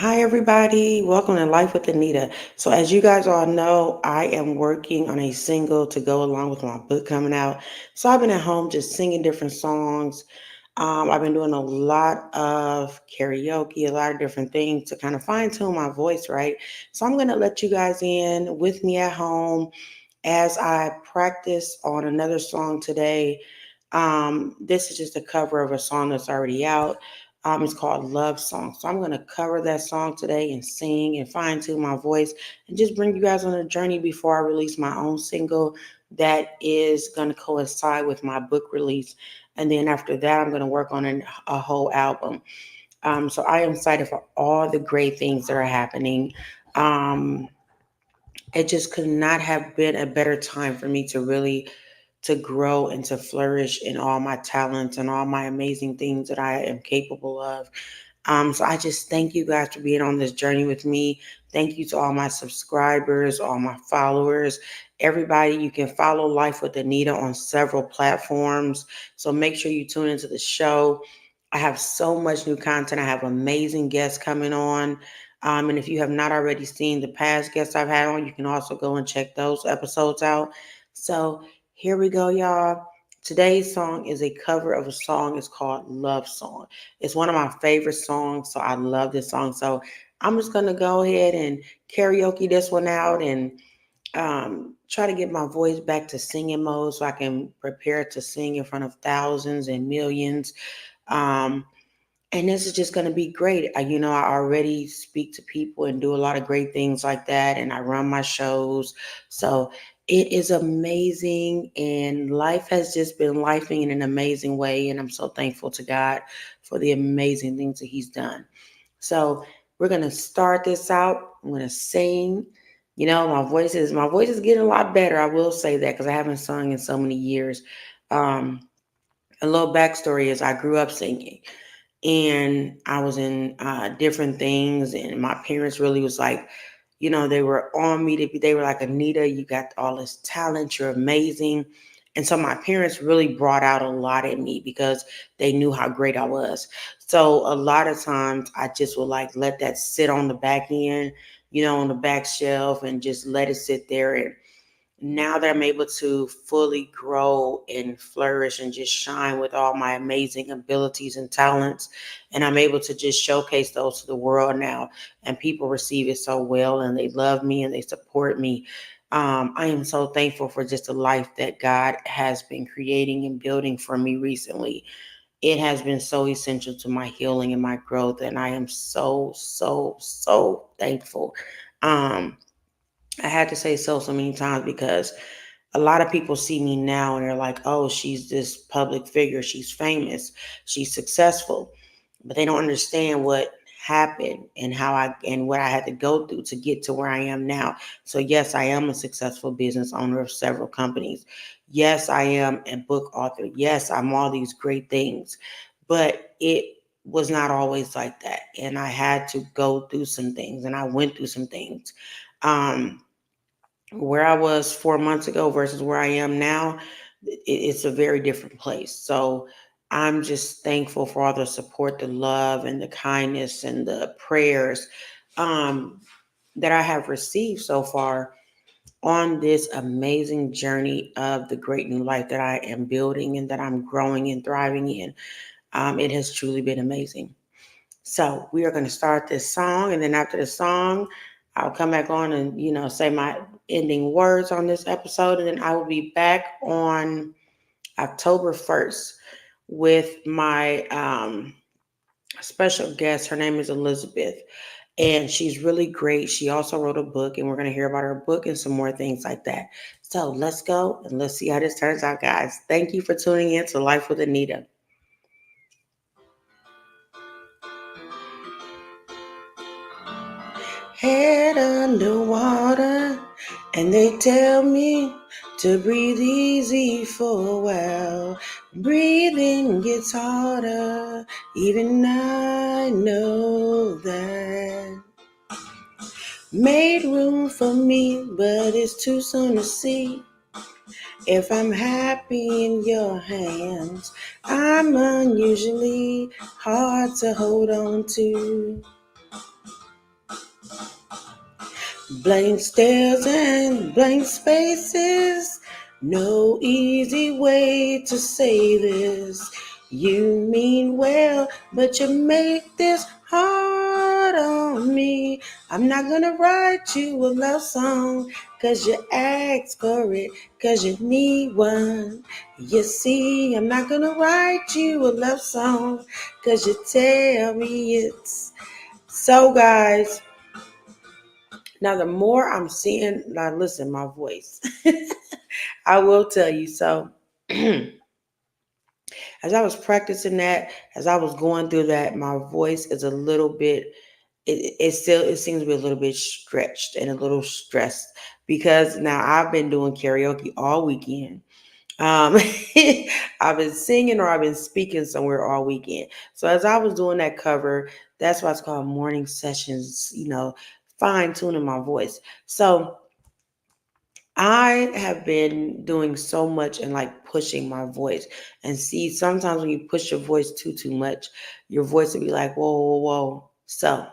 Hi, everybody. Welcome to Life with Anita. So, as you guys all know, I am working on a single to go along with my book coming out. So, I've been at home just singing different songs. I've been doing a lot of karaoke, a lot of different things to kind of fine tune my voice, right? So, I'm going to let you guys in with me at home as I practice on another song today. This is just a cover of a song that's already out. It's called Love Song. So I'm going to cover that song today and sing and fine tune my voice and just bring you guys on a journey before I release my own single that is going to coincide with my book release. And then after that, I'm going to work on a whole album. So I am excited for all the great things that are happening. Um, it just could not have been a better time for me to really to grow and to flourish in all my talents and all my amazing things that I am capable of. So I just thank you guys for being on this journey with me. Thank you to all my subscribers, all my followers, everybody. You can follow Life with Anita on several platforms. So make sure you tune into the show. I have so much new content. I have amazing guests coming on. And if you have not already seen the past guests I've had on, you can also go and check those episodes out. So here we go, y'all. Today's song is a cover of a song. It's called Love Song. It's one of my favorite songs, so I love this song. So I'm just gonna go ahead and karaoke this one out and try to get my voice back to singing mode so I can prepare to sing in front of thousands and millions. Um, and this is just going to be great. I already speak to people and do a lot of great things like that, and I run my shows. So it is amazing, and life has just been lifing in an amazing way. And I'm so thankful to God for the amazing things that He's done. So we're going to start this out. I'm going to sing. My voice is getting a lot better. I will say that because I haven't sung in so many years. Um, a little backstory is I grew up singing and I was in different things, and my parents really was like, they were on me to be. They were like, Anita, you got all this talent, you're amazing, and so my parents really brought out a lot in me because they knew how great I was. So a lot of times I just would like let that sit on the back end, on the back shelf, and just let it sit there. And now that I'm able to fully grow and flourish and just shine with all my amazing abilities and talents, and I'm able to just showcase those to the world now, and people receive it so well, and they love me and they support me. I am so thankful for just the life that God has been creating and building for me recently. It has been so essential to my healing and my growth, and I am so, so, so thankful. Um, I had to say so many times because a lot of people see me now and they're like, oh, she's this public figure, she's famous, she's successful, but they don't understand what happened and how I and what I had to go through to get to where I am now. So yes, I am a successful business owner of several companies. Yes, I am a book author. Yes, I'm all these great things, but it was not always like that. And I had to go through some things, and I went through some things. Um, where I was 4 months ago versus where I am now, it's a very different place. So I'm just thankful for all the support, the love, and the kindness and the prayers um, that I have received so far on this amazing journey of the great new life that I am building and that I'm growing and thriving in. It has truly been amazing. So we are going to start this song, and then after the song, I'll come back on and say my ending words on this episode, and then I will be back on October 1st with my special guest. Her name is Elizabeth, and she's really great. She also wrote a book, and we're going to hear about her book and some more things like that. So let's go and let's see how this turns out, guys. Thank you for tuning in to Life with Anita. Head underwater, and they tell me to breathe easy for a while. Breathing gets harder, even I know that. Made room for me, but it's too soon to see if I'm happy in your hands. I'm unusually hard to hold on to. Blank stares and blank spaces. No easy way to say this. You mean well, but you make this hard on me. I'm not gonna write you a love song, 'cause you asked for it, 'cause you need one. You see, I'm not gonna write you a love song, 'cause you tell me it's so, guys. Now, the more I'm seeing, now listen, my voice, I will tell you. So, as I was practicing that, as I was going through that, my voice is a little bit, it seems to be a little bit stretched and a little stressed because now I've been doing karaoke all weekend. Um, I've been singing or I've been speaking somewhere all weekend. So as I was doing that cover, that's why it's called morning sessions, fine tuning my voice. So I have been doing so much and like pushing my voice. And see, sometimes when you push your voice too much, your voice will be like, whoa, whoa, whoa. So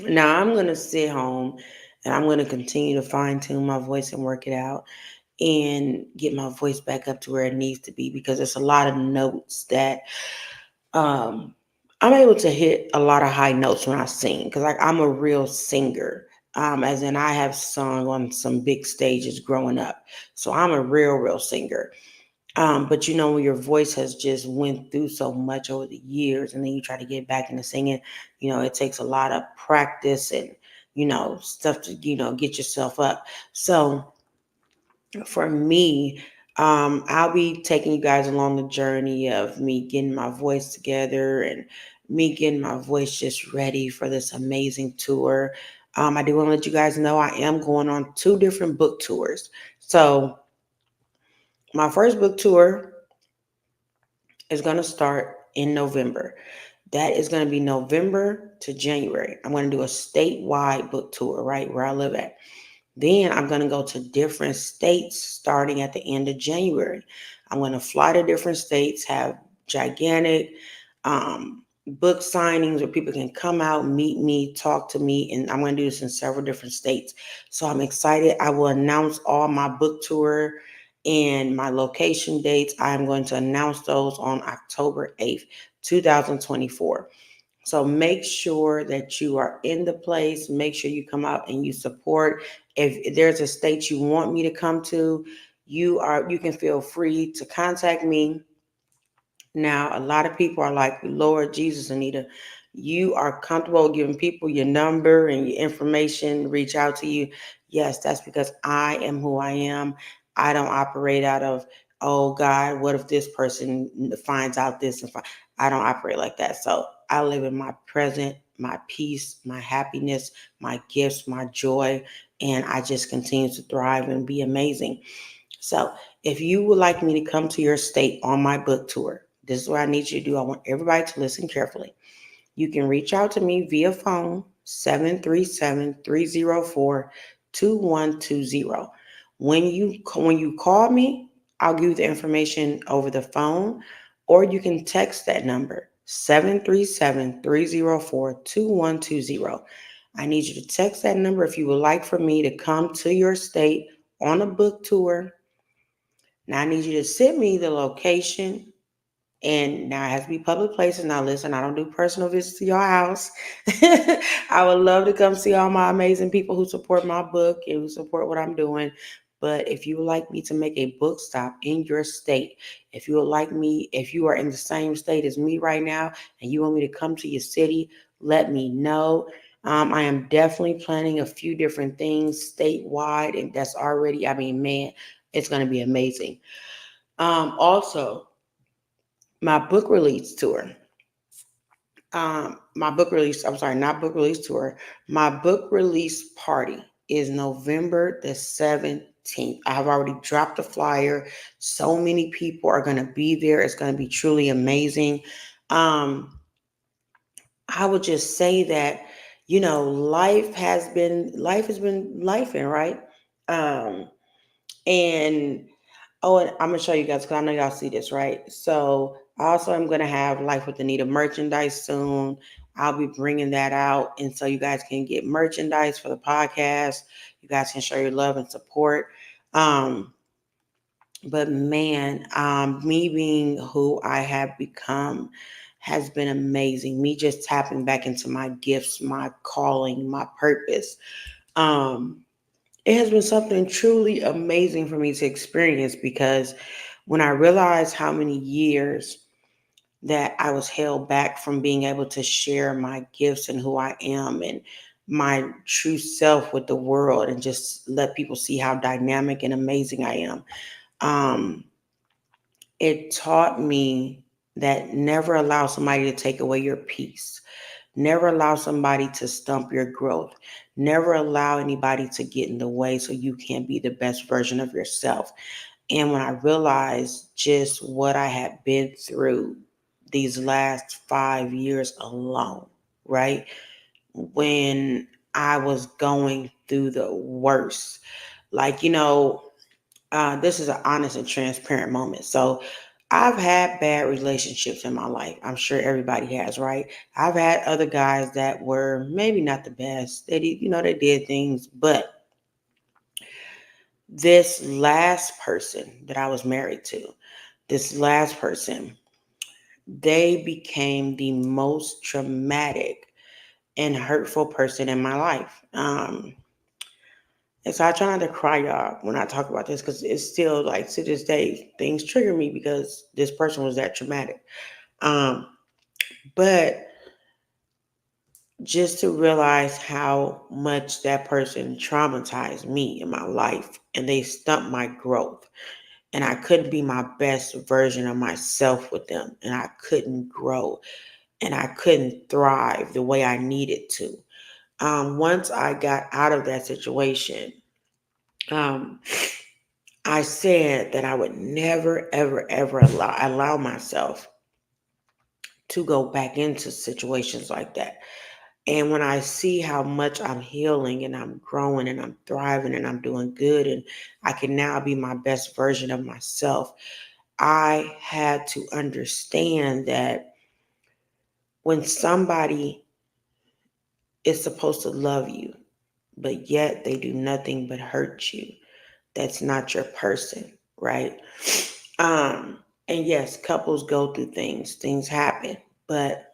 now I'm gonna sit home and I'm gonna continue to fine tune my voice and work it out and get my voice back up to where it needs to be because there's a lot of notes that um I'm able to hit a lot of high notes when I sing because like I'm a real singer. As in I have sung on some big stages growing up. So I'm a real singer. But when your voice has just went through so much over the years and then you try to get back into singing, it takes a lot of practice and, stuff to, get yourself up. So for me, I'll be taking you guys along the journey of me getting my voice together and me getting my voice just ready for this amazing tour. I do want to let you guys know I am going on two different book tours. So my first book tour is going to start in November. That is going to be November to January. I'm going to do a statewide book tour right where I live at. Then I'm going to go to different states starting at the end of January. I'm going to fly to different states, have gigantic book signings where people can come out, meet me, talk to me, and I'm going to do this in several different states. So I'm excited. I will announce all my book tour and my location dates. I'm going to announce those on October 8th, 2024. So make sure that you are in the place. Make sure you come out and you support. If there's a state you want me to come to, you can feel free to contact me. Now, a lot of people are like, Lord Jesus, Anita, you are comfortable giving people your number and your information, reach out to you. Yes, that's because I am who I am. I don't operate out of, oh God, what if this person finds out this? I don't operate like that. So I live in my present, my peace, my happiness, my gifts, my joy, and I just continue to thrive and be amazing. So, if you would like me to come to your state on my book tour, this is what I need you to do. I want everybody to listen carefully. You can reach out to me via phone 737-304-2120. When you call me, I'll give you the information over the phone or you can text that number 737-304-2120. I need you to text that number if you would like for me to come to your state on a book tour. Now I need you to send me the location, and now it has to be public places. Now listen, I don't do personal visits to your house. I would love to come see all my amazing people who support my book and who support what I'm doing. But if you would like me to make a book stop in your state, if you would like me, if you are in the same state as me right now and you want me to come to your city, let me know. I am definitely planning a few different things statewide, and that's already, I mean, man, it's going to be amazing. Also, my book release tour. My book release, I'm sorry, not book release tour. My book release party is November the 17th. I have already dropped the flyer. So many people are going to be there. It's going to be truly amazing. Um, I would just say that, life has been lifing, right? Um, and Oh, and I'm gonna show you guys because I know y'all see this, right? So I also am gonna have Life with Anita merchandise soon. I'll be bringing that out. And so you guys can get merchandise for the podcast. You guys can show your love and support. Um, but man, me being who I have become has been amazing. Me just tapping back into my gifts, my calling, my purpose. Um, it has been something truly amazing for me to experience because when I realized how many years that I was held back from being able to share my gifts and who I am and my true self with the world and just let people see how dynamic and amazing I am. Um, it taught me that never allow somebody to take away your peace. Never allow somebody to stump your growth. Never allow anybody to get in the way so you can't be the best version of yourself. And when I realized just what I had been through these last 5 years alone, right? When I was going through the worst, like, this is an honest and transparent moment. So I've had bad relationships in my life. I'm sure everybody has, right? I've had other guys that were maybe not the best. They did things, but this last person that I was married to, this last person, they became the most traumatic and hurtful person in my life. And so I try not to cry, y'all, when I talk about this because it's still like to this day, things trigger me because this person was that traumatic. Um, but just to realize how much that person traumatized me in my life and they stumped my growth. And I couldn't be my best version of myself with them. And I couldn't grow and I couldn't thrive the way I needed to. Once I got out of that situation, um, I said that I would never, ever, ever allow myself to go back into situations like that. And when I see how much I'm healing and I'm growing and I'm thriving and I'm doing good and I can now be my best version of myself, I had to understand that when somebody is supposed to love you, but yet they do nothing but hurt you, that's not your person, right? Um, and yes, couples go through things happen, but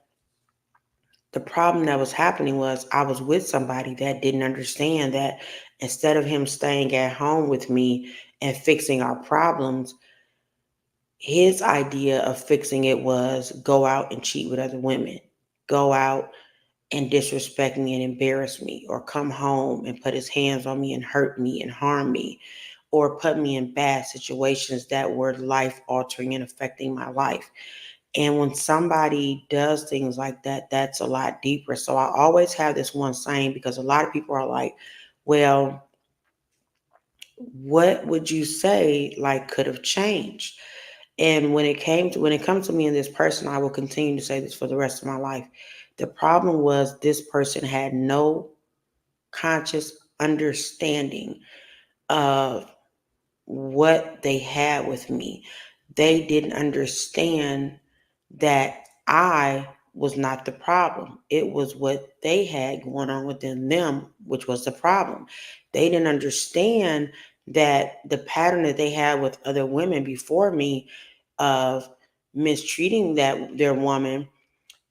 the problem that was happening was I was with somebody that didn't understand that instead of him staying at home with me and fixing our problems, his idea of fixing it was go out and cheat with other women, go out and disrespect me and embarrass me, or come home and put his hands on me and hurt me and harm me, or put me in bad situations that were life altering and affecting my life. And when somebody does things like that, that's a lot deeper. So I always have this one saying because a lot of people are like, well, what would you say like could have changed? And when it comes to me and this person, I will continue to say this for the rest of my life. The problem was this person had no conscious understanding of what they had with me. They didn't understand that I was not the problem. It was what they had going on within them, which was the problem. They didn't understand that the pattern that they had with other women before me of mistreating their woman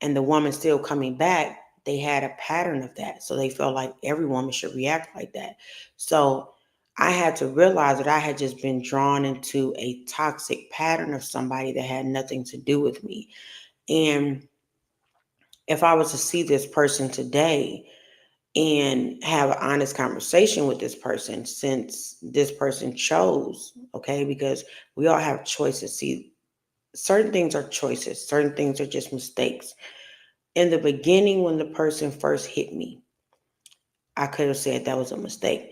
and the woman still coming back, they had a pattern of that. So they felt like every woman should react like that. So I had to realize that I had just been drawn into a toxic pattern of somebody that had nothing to do with me. And if I was to see this person today and have an honest conversation with this person, since this person chose, okay, because we all have choices. See, certain things are choices, certain things are just mistakes. In the beginning, when the person first hit me, I could have said that was a mistake.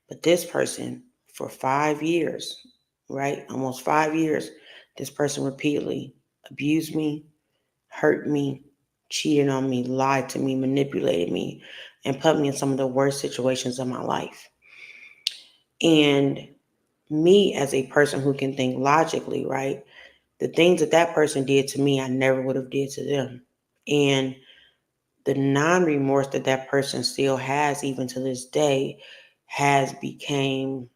But this person, for 5 years, right, almost 5 years, this person repeatedly abused me, hurt me, cheated on me, lied to me, manipulated me, and put me in some of the worst situations of my life. And me, as a person who can think logically, right, the things that that person did to me, I never would have did to them. And the non-remorse that that person still has even to this day has became,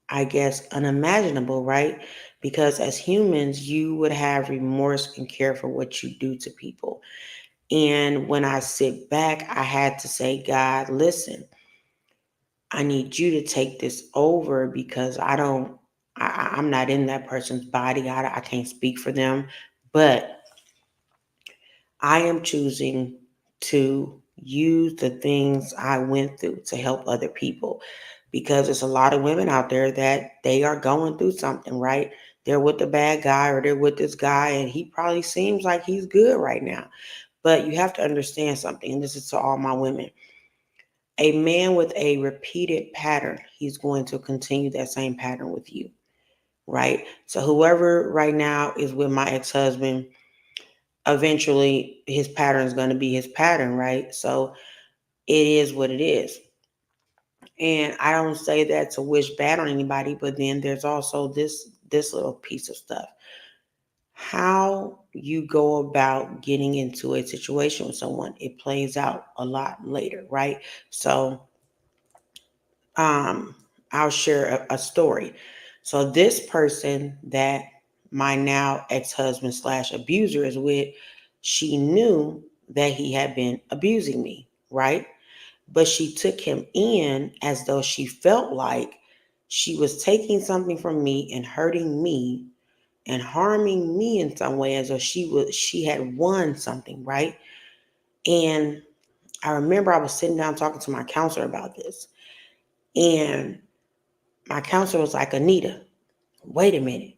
I guess, unimaginable, right? Because as humans, you would have remorse and care for what you do to people. And when I sit back, I had to say, God, listen, I need you to take this over because I don't, I'm not in that person's body. I can't speak for them, but I am choosing to use the things I went through to help other people because there's a lot of women out there that they are going through something, right? They're with the bad guy or they're with this guy and he probably seems like he's good right now. But you have to understand something, and this is to all my women. A man with a repeated pattern, he's going to continue that same pattern with you, right? So whoever right now is with my ex-husband, eventually his pattern is going to be his pattern, right? So it is what it is. And I don't say that to wish bad on anybody, but then there's also this little piece of stuff. How you go about getting into a situation with someone, it plays out a lot later, right? So um I'll share a story. So this person that my now ex-husband slash abuser is with, she knew that he had been abusing me, right? But she took him in as though she felt like she was taking something from me and hurting me and harming me in some way as though she had won something, right? And I remember I was sitting down talking to my counselor about this. And my counselor was like, Anita, wait a minute.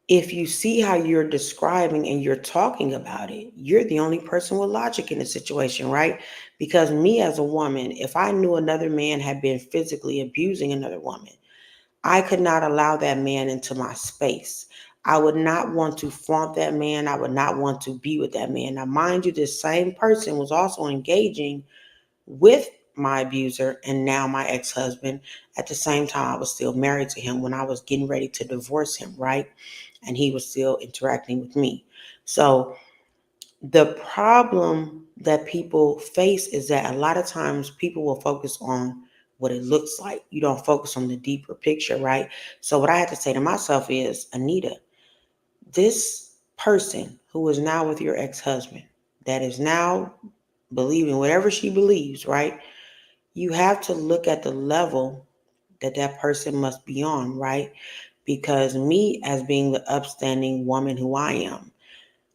If you see how you're describing and you're talking about it, you're the only person with logic in the situation, right? Because me as a woman, if I knew another man had been physically abusing another woman, I could not allow that man into my space. I would not want to flaunt that man. I would not want to be with that man. Now, mind you, this same person was also engaging with my abuser and now my ex-husband. At the same time, I was still married to him when I was getting ready to divorce him, right? And he was still interacting with me. So the problem that people face is that a lot of times people will focus on what it looks like. You don't focus on the deeper picture, right? So what I had to say to myself is, Anita, this person who is now with your ex-husband, that is now believing whatever she believes, right? You have to look at the level that that person must be on, right? Because me, as being the upstanding woman who I am,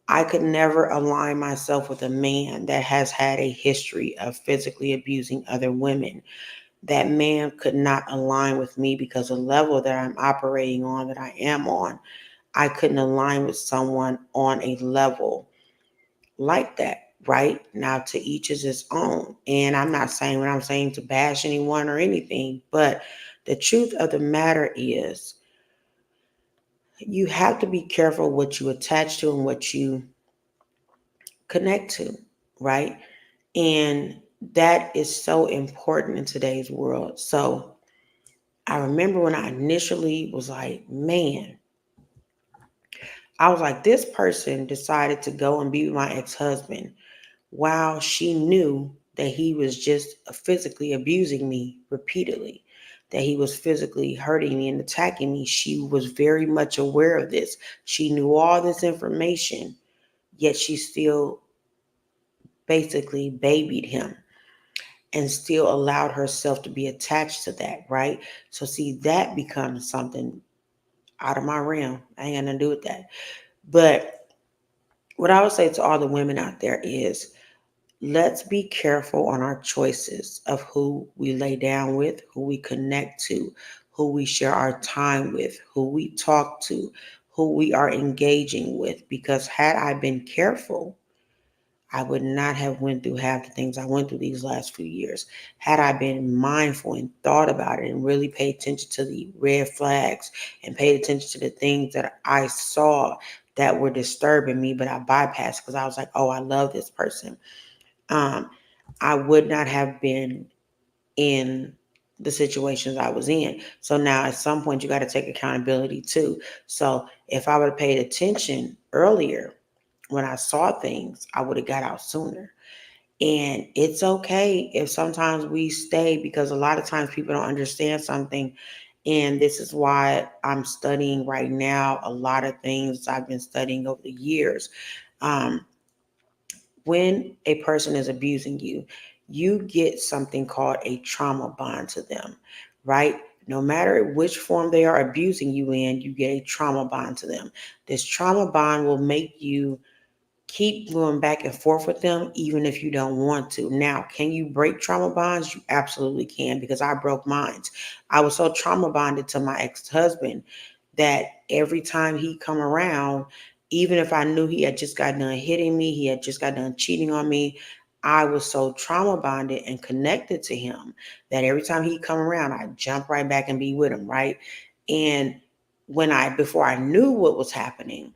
I could never align myself with a man that has had a history of physically abusing other women. That man could not align with me because the level that I'm operating on, that I am on, I couldn't align with someone on a level like that, right? Now, to each is his own. And I'm not saying what I'm saying to bash anyone or anything, but the truth of the matter is you have to be careful what you attach to and what you connect to, right? And that is so important in today's world. So I remember when I initially was like, man, I was like, this person decided to go and be with my ex-husband while she knew that he was just physically abusing me repeatedly, that he was physically hurting me and attacking me. She was very much aware of this. She knew all this information, yet she still basically babied him and still allowed herself to be attached to that, right? So, see, that becomes something out of my realm. I ain't got nothing to do with that. But what I would say to all the women out there is, let's be careful on our choices of who we lay down with, who we connect to, who we share our time with, who we talk to, who we are engaging with. Because had I been careful, I would not have went through half the things I went through these last few years. Had I been mindful and thought about it and really paid attention to the red flags and paid attention to the things that I saw that were disturbing me, but I bypassed because I was like, oh, I love this person. Um, I would not have been in the situations I was in. So now at some point you got to take accountability too. So if I would have paid attention earlier, when I saw things, I would have got out sooner. And it's okay if sometimes we stay, because a lot of times people don't understand something. And this is why I'm studying right now a lot of things I've been studying over the years. Um, when a person is abusing you, you get something called a trauma bond to them, right? No matter which form they are abusing you in, you get a trauma bond to them. This trauma bond will make you keep going back and forth with them even if you don't want to. Now, can you break trauma bonds? You absolutely can, because I broke mine. I was so trauma bonded to my ex-husband that every time he come around, even if I knew he had just got done hitting me, he had just got done cheating on me, I was so trauma bonded and connected to him that every time he come around, I jump right back and be with him, right? And before I knew what was happening,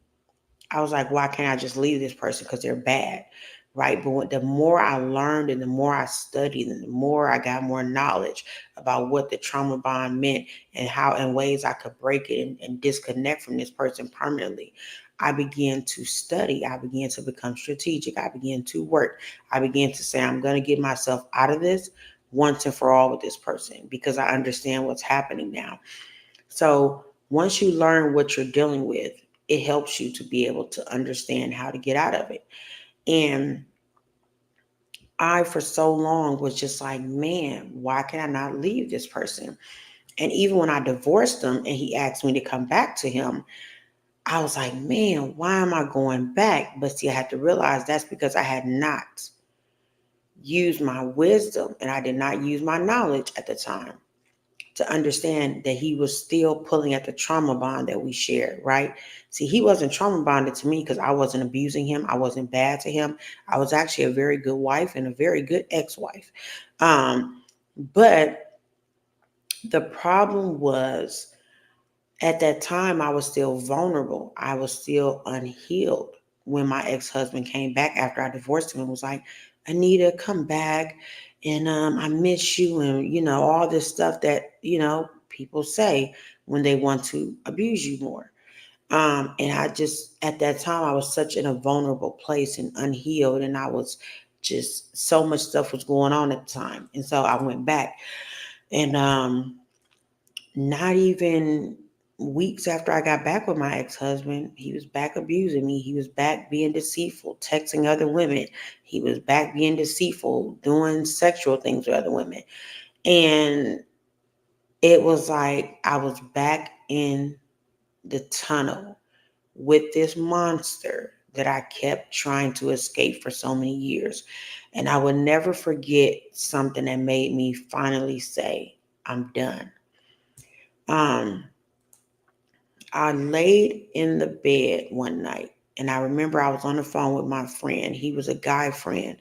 I was like, why can't I just leave this person because they're bad, right? But the more I learned and the more I studied and the more I got more knowledge about what the trauma bond meant and how and ways I could break it and disconnect from this person permanently, I began to study. I began to become strategic. I began to work. I began to say, I'm going to get myself out of this once and for all with this person because I understand what's happening now. So once you learn what you're dealing with, it helps you to be able to understand how to get out of it. And I, for so long, was just like, man, why can I not leave this person? And even when I divorced him and he asked me to come back to him, I was like, man, why am I going back? But see, I had to realize that's because I had not used my wisdom and I did not use my knowledge at the time to understand that he was still pulling at the trauma bond that we shared, right? See, he wasn't trauma bonded to me because I wasn't abusing him. I wasn't bad to him. I was actually a very good wife and a very good ex-wife. But the problem was at that time, I was still vulnerable. I was still unhealed when my ex-husband came back after I divorced him and was like, Anita, come back. And I miss you. And, all this stuff that, people say when they want to abuse you more. And I just, at that time, I was such in a vulnerable place and unhealed. And I was just, so much stuff was going on at the time. And so I went back. And not even weeks after I got back with my ex-husband, he was back abusing me. He was back being deceitful, texting other women. He was back being deceitful, doing sexual things with other women. And it was like I was back in the tunnel with this monster that I kept trying to escape for so many years. And I would never forget something that made me finally say, I'm done. Um, I laid in the bed one night and I remember I was on the phone with my friend. He was a guy friend.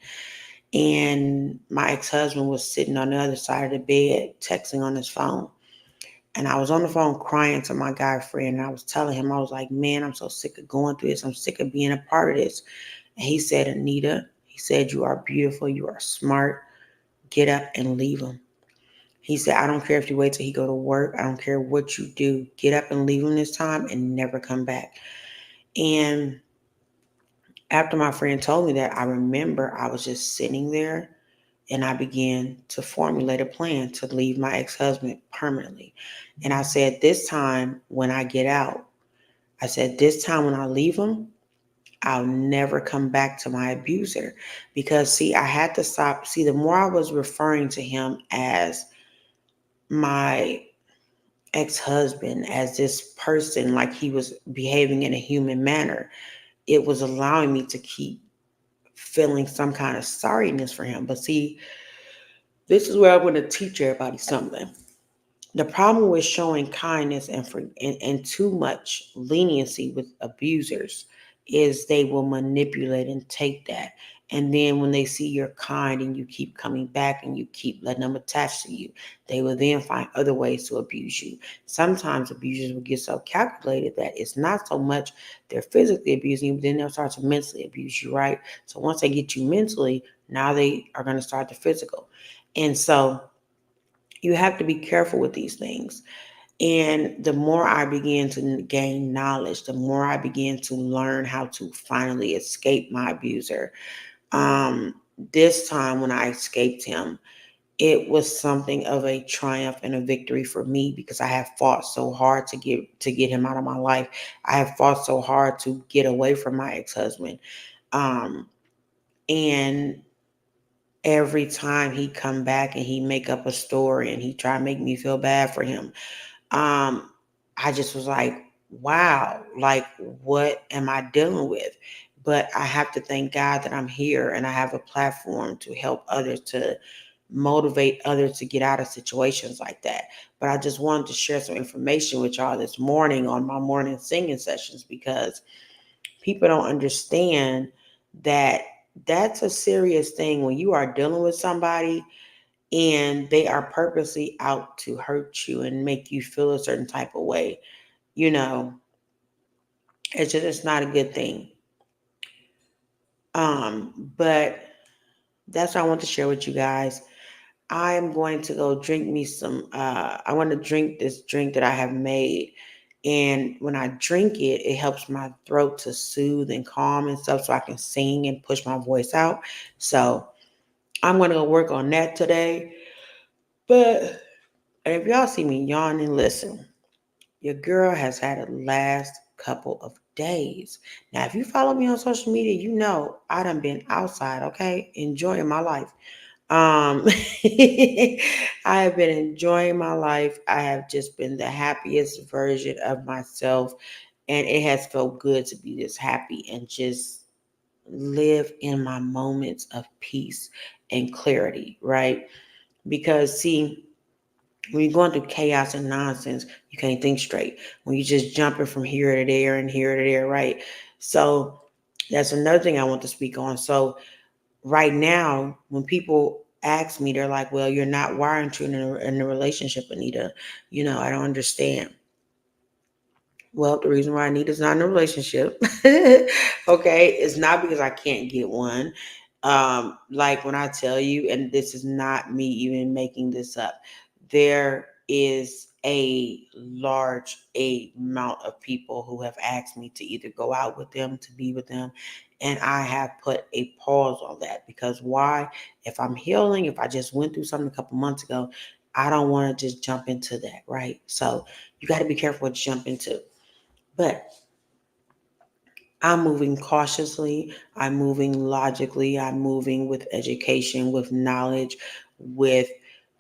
And my ex husband was sitting on the other side of the bed, texting on his phone. And I was on the phone crying to my guy friend. And I was telling him, I was like, man, I'm so sick of going through this. I'm sick of being a part of this. And he said, Anita, he said, you are beautiful. You are smart. Get up and leave him. He said, I don't care if you wait till he go to work. I don't care what you do. Get up and leave him this time and never come back. And after my friend told me that, I remember I was just sitting there and I began to formulate a plan to leave my ex-husband permanently. And I said, this time when I get out, I said, this time when I leave him, I'll never come back to my abuser. Because, see, I had to stop. See, the more I was referring to him as my ex-husband, as this person, like he was behaving in a human manner, it was allowing me to keep feeling some kind of sorriness for him. But see, this is where I want to teach everybody something. The problem with showing kindness and too much leniency with abusers is they will manipulate and take that. And then when they see you're kind and you keep coming back and you keep letting them attach to you, they will then find other ways to abuse you. Sometimes abusers will get so calculated that it's not so much they're physically abusing you, but then they'll start to mentally abuse you, right? So once they get you mentally, now they are going to start the physical. And so you have to be careful with these things. And the more I began to gain knowledge, the more I began to learn how to finally escape my abuser. Um, this time when I escaped him, it was something of a triumph and a victory for me because I have fought so hard to get him out of my life. I have fought so hard to get away from my ex-husband. Um, and every time he come back and he make up a story and he try to make me feel bad for him, um, I just was like, wow, like what am I dealing with? But I have to thank God that I'm here and I have a platform to help others, to motivate others to get out of situations like that. But I just wanted to share some information with y'all this morning on my morning singing sessions because people don't understand that that's a serious thing when you are dealing with somebody and they are purposely out to hurt you and make you feel a certain type of way. You know, it's not a good thing. But that's what I want to share with you guys. I am going to go drink me some I want to drink this drink that I have made. And when I drink it, it helps my throat to soothe and calm and stuff so I can sing and push my voice out. So I'm gonna go work on that today. But if y'all see me yawning, listen, your girl has had a last couple of days. Now, if you follow me on social media, you know I done been outside, okay, enjoying my life. I have been enjoying my life. I have just been the happiest version of myself, and it has felt good to be this happy and just live in my moments of peace and clarity, right? Because see, when you're going through chaos and nonsense, you can't think straight. When you're just jumping from here to there and here to there, right? So that's another thing I want to speak on. So right now, when people ask me, they're like, "Well, you're not wired in a relationship, Anita. You know, I don't understand." Well, the reason why Anita's not in a relationship, okay, is not because I can't get one. Like when I tell you, and this is not me even making this up, there is a large amount of people who have asked me to either go out with them, to be with them, and I have put a pause on that because why? If I'm healing, if I just went through something a couple months ago, I don't want to just jump into that, right? So you got to be careful what you jump into. But I'm moving cautiously, I'm moving logically, I'm moving with education, with knowledge, with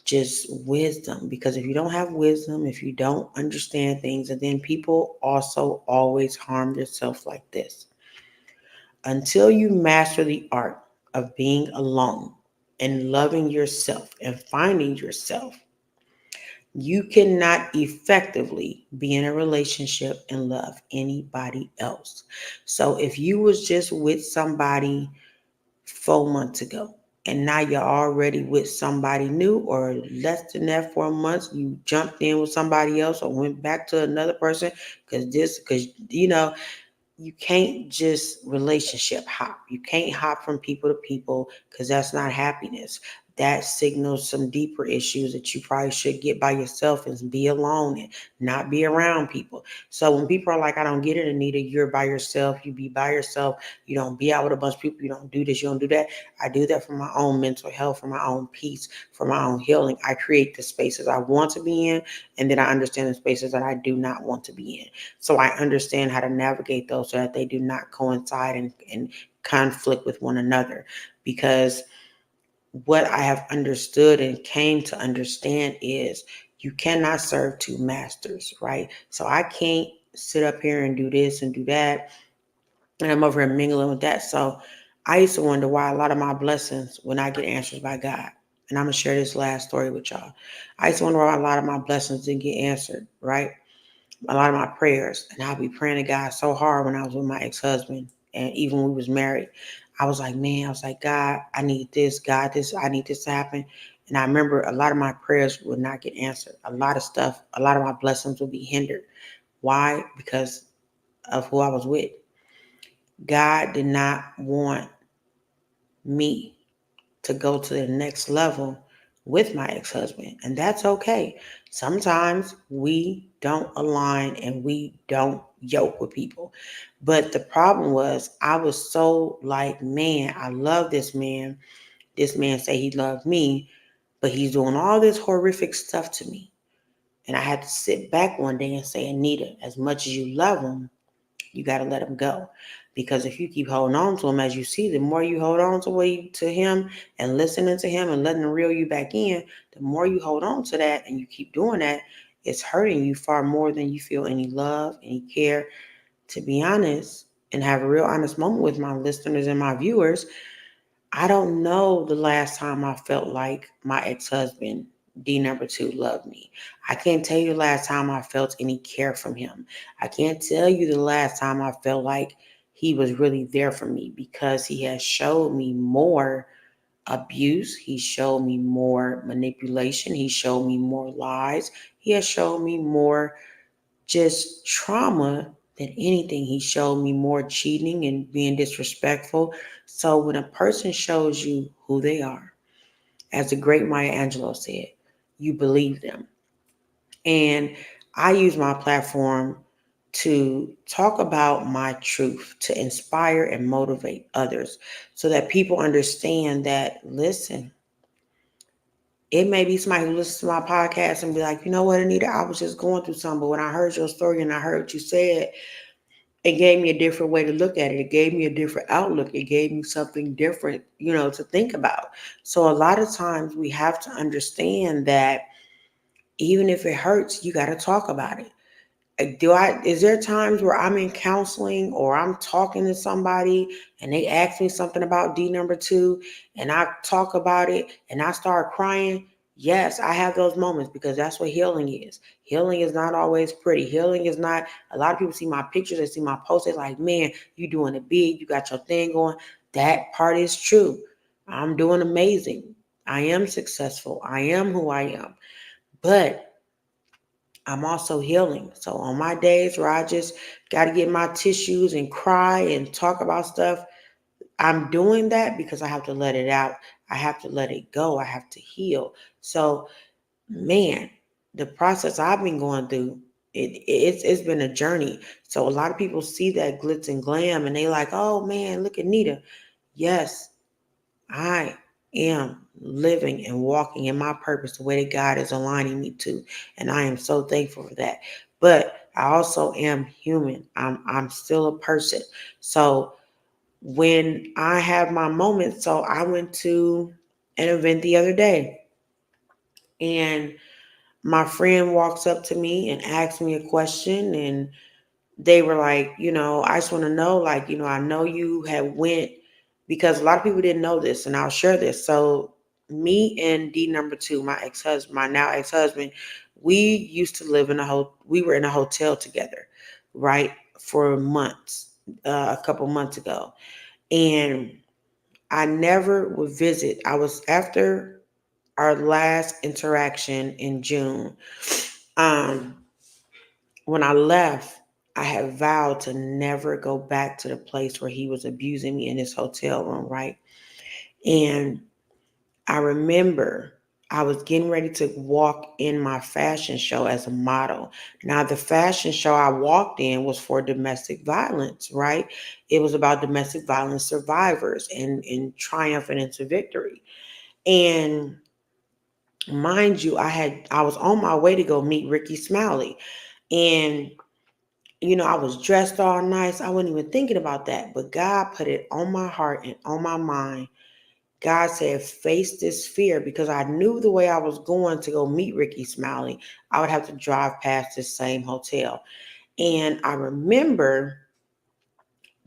just wisdom. Because if you don't have wisdom, if you don't understand things, and then people also always harm themselves like this. Until you master the art of being alone and loving yourself and finding yourself, you cannot effectively be in a relationship and love anybody else. So if you was just with somebody 4 months ago and now you're already with somebody new, or less than that, 4 months, you jumped in with somebody else or went back to another person because you know you can't just relationship hop. You can't hop from people to people because that's not happiness. That signals some deeper issues that you probably should get by yourself and be alone and not be around people. So when people are like, I don't get it, Anita, you're by yourself, you be by yourself, you don't be out with a bunch of people, you don't do this, you don't do that. I do that for my own mental health, for my own peace, for my own healing. I create the spaces I want to be in, and then I understand the spaces that I do not want to be in. So I understand how to navigate those so that they do not coincide and conflict with one another. Because what I have understood and came to understand is you cannot serve two masters, right? So I can't sit up here and do this and do that. And I'm over here mingling with that. So I used to wonder why a lot of my blessings when I get answers by God. And I'm going to share this last story with y'all. I used to wonder why a lot of my blessings didn't get answered, right? A lot of my prayers, and I'll be praying to God so hard when I was with my ex-husband, and even when we was married. I was like, man, I was like, God, I need this, God, this, I need this to happen. And I remember a lot of my prayers would not get answered. A lot of stuff, a lot of my blessings would be hindered. Why? Because of who I was with. God did not want me to go to the next level with my ex-husband, and that's okay. Sometimes we don't align and we don't yoke with people. But the problem was I was so like, man, I love this man. This man say he loved me, but he's doing all this horrific stuff to me. And I had to sit back one day and say, Anita, as much as you love him, you got to let him go. Because if you keep holding on to him, as you see, the more you hold on to him and listening to him and letting him reel you back in, the more you hold on to that and you keep doing that, it's hurting you far more than you feel any love, any care. To be honest, and have a real honest moment with my listeners and my viewers, I don't know the last time I felt like my ex-husband, D number two, loved me. I can't tell you the last time I felt any care from him. I can't tell you the last time I felt like he was really there for me, because he has showed me more abuse. He showed me more manipulation. He showed me more lies. He has showed me more just trauma than anything. He showed me more cheating and being disrespectful. So when a person shows you who they are, as the great Maya Angelou said, you believe them. And I use my platform to talk about my truth, to inspire and motivate others so that people understand that, listen, it may be somebody who listens to my podcast and be like, you know what, Anita, I was just going through something, but when I heard your story and I heard what you said, it gave me a different way to look at it. It gave me a different outlook. It gave me something different, to think about. So a lot of times we have to understand that even if it hurts, you got to talk about it. Is there times where I'm in counseling or I'm talking to somebody and they ask me something about D number two and I talk about it and I start crying? Yes, I have those moments because that's what healing is. Healing is not always pretty. Healing is not, a lot of people see my pictures, they see my posts, they're like, man, you doing it big, you got your thing going. That part is true. I'm doing amazing. I am successful. I am who I am. But I'm also healing. So on my days where I just got to get my tissues and cry and talk about stuff, I'm doing that because I have to let it out. I have to let it go. I have to heal. So, man, the process I've been going through, it's been a journey. So a lot of people see that glitz and glam and they like, oh man, look at Nita. Yes, I am living and walking in my purpose the way that God is aligning me to. And I am so thankful for that. But I also am human. I'm still a person. So when I have my moments, so I went to an event the other day and my friend walks up to me and asks me a question, and they were like, I just want to know, like, I know you have went, because a lot of people didn't know this, and I'll share this. So me and D number two, my ex-husband, my now ex-husband, we used to live we were in a hotel together, right? For months, a couple months ago. And I never would visit. I was after our last interaction in June. Um, when I left, I had vowed to never go back to the place where he was abusing me in his hotel room, right? And I remember I was getting ready to walk in my fashion show as a model. Now, the fashion show I walked in was for domestic violence, right? It was about domestic violence survivors and triumphing into victory. And mind you, I was on my way to go meet Ricky Smiley. And I was dressed all nice. I wasn't even thinking about that. But God put it on my heart and on my mind. God said, face this fear, because I knew the way I was going to go meet Ricky Smiley, I would have to drive past this same hotel. And I remember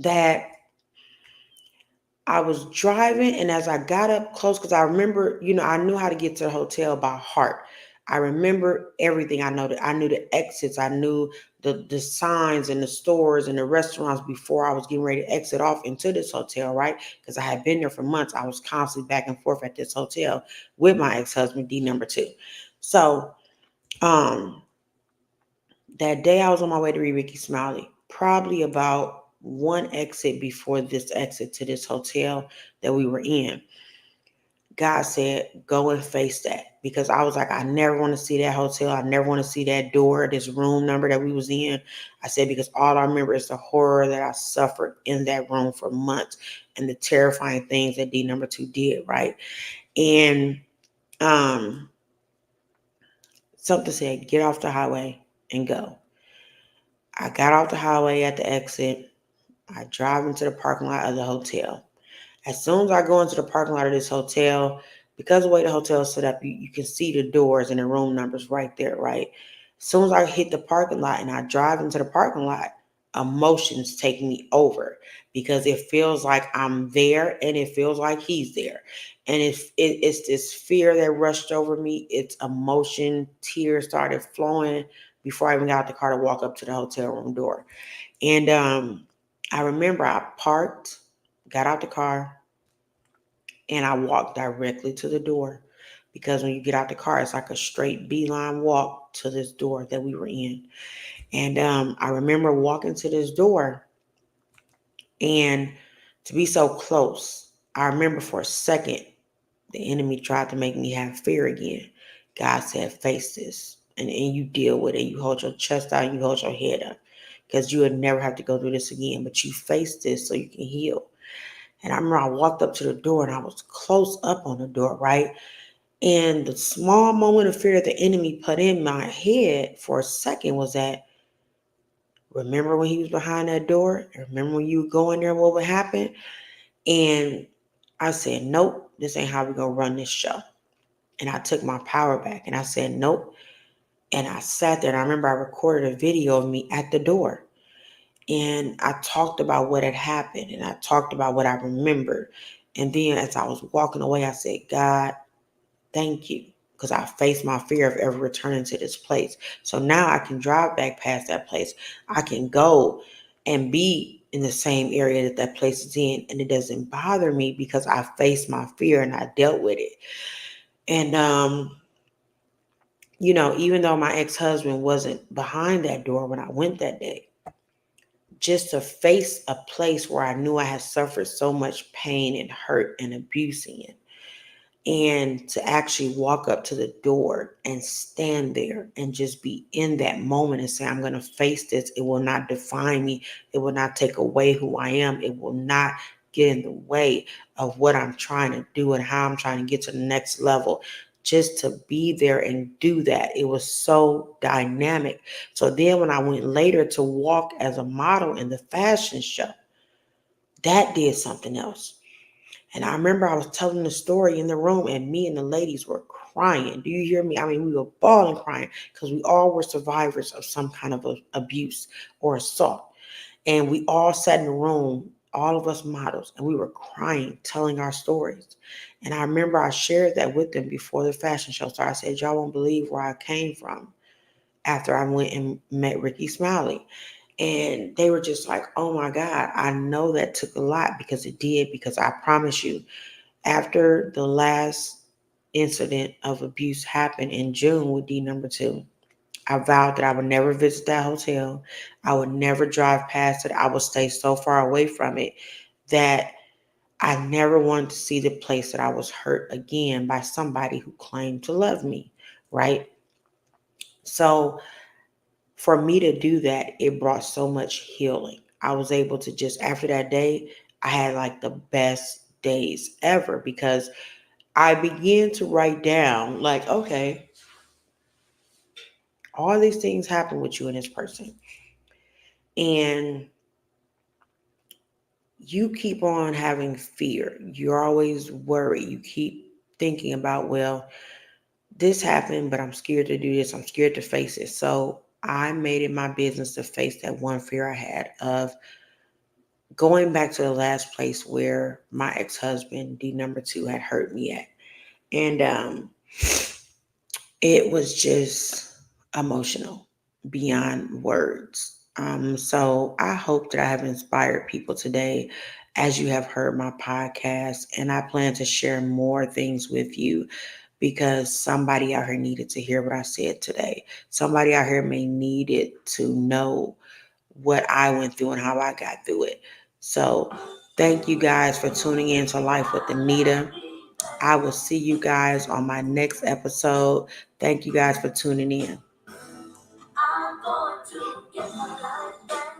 that I was driving, and as I got up close, because I remember, I knew how to get to the hotel by heart. I remember everything. I knew the exits. I knew the signs and the stores and the restaurants before I was getting ready to exit off into this hotel, right? Because I had been there for months. I was constantly back and forth at this hotel with my ex-husband, D number two. So um that day I was on my way to read Ricky Smiley, probably about one exit before this exit to this hotel that we were in. God said, go and face that. Because I was like, I never want to see that hotel. I never want to see that door, this room number that we was in. I said, because all I remember is the horror that I suffered in that room for months and the terrifying things that D number 2 did, right? And um, something said, get off the highway and go. I got off the highway at the exit. I drive into the parking lot of the hotel. As soon as I go into the parking lot of this hotel, because the way the hotel is set up, you can see the doors and the room numbers right there, right? As soon as I hit the parking lot and I drive into the parking lot, emotions take me over because it feels like I'm there and it feels like he's there. And it's this fear that rushed over me. It's emotion, tears started flowing before I even got out the car to walk up to the hotel room door. And I remember I parked, got out the car, and I walked directly to the door because when you get out the car, it's like a straight beeline walk to this door that we were in. And I remember walking to this door and to be so close, I remember for a second, the enemy tried to make me have fear again. God said, face this. And you deal with it. You hold your chest out and you hold your head up because you would never have to go through this again. But you face this so you can heal. And I remember I walked up to the door and I was close up on the door, right? And the small moment of fear that the enemy put in my head for a second was that, remember when he was behind that door? Remember when you would go in there, what would happen? And I said, nope, this ain't how we're going to run this show. And I took my power back and I said, nope. And I sat there and I remember I recorded a video of me at the door. And I talked about what had happened and I talked about what I remembered. And then as I was walking away, I said, God, thank you. Because I faced my fear of ever returning to this place. So now I can drive back past that place. I can go and be in the same area that that place is in. And it doesn't bother me because I faced my fear and I dealt with it. And, even though my ex-husband wasn't behind that door when I went that day, just to face a place where I knew I had suffered so much pain and hurt and abuse in, and to actually walk up to the door and stand there and just be in that moment and say, I'm going to face this. It will not define me. It will not take away who I am. It will not get in the way of what I'm trying to do and how I'm trying to get to the next level. Just to be there and do that, it was so dynamic. So then when I went later to walk as a model in the fashion show, that did something else. And I remember I was telling the story in the room and me and the ladies were crying. Do you hear me? I mean, we were bawling crying because we all were survivors of some kind of abuse or assault. And we all sat in the room, all of us models, and we were crying, telling our stories. And I remember I shared that with them before the fashion show. So I said, y'all won't believe where I came from after I went and met Ricky Smiley. And they were just like, oh my God, I know that took a lot because it did, because I promise you, after the last incident of abuse happened in June with D number 2, I vowed that I would never visit that hotel. I would never drive past it. I would stay so far away from it that I never wanted to see the place that I was hurt again by somebody who claimed to love me, right? So for me to do that, it brought so much healing. I was able to just, after that day, I had like the best days ever because I began to write down, like, okay, all these things happen with you and this person. And you keep on having fear. You're always worried. You keep thinking about, well, this happened, but I'm scared to do this. I'm scared to face it. So I made it my business to face that one fear I had of going back to the last place where my ex-husband, D number 2, had hurt me at. And it was just emotional beyond words. So I hope that I have inspired people today as you have heard my podcast. And I plan to share more things with you because somebody out here needed to hear what I said today. Somebody out here may need it to know what I went through and how I got through it. So thank you guys for tuning in to Life with Anita. I will see you guys on my next episode. Thank you guys for tuning in. I'm going to get my life back.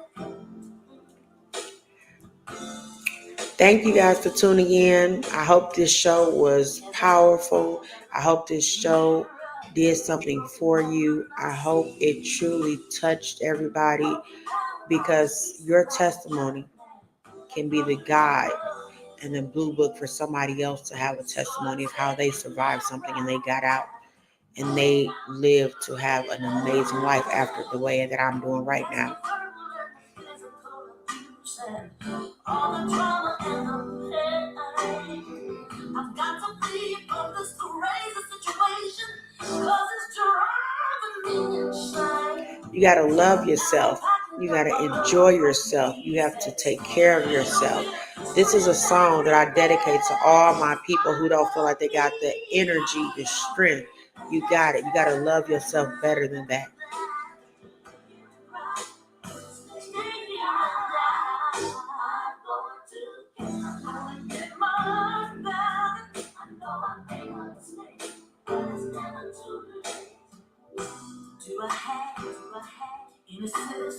Thank you guys for tuning in. I hope this show was powerful. I hope this show did something for you. I hope it truly touched everybody, because your testimony can be the guide and the blue book for somebody else to have a testimony of how they survived something and they got out and they lived to have an amazing life after the way that I'm doing right now. All the drama and the pain. I've got to be from this crazy situation, cause it's driving me insane. You gotta love yourself. You gotta enjoy yourself. You have to take care of yourself. This is a song that I dedicate to all my people who don't feel like they got the energy, the strength. You got it. You gotta love yourself better than that. Do I have in a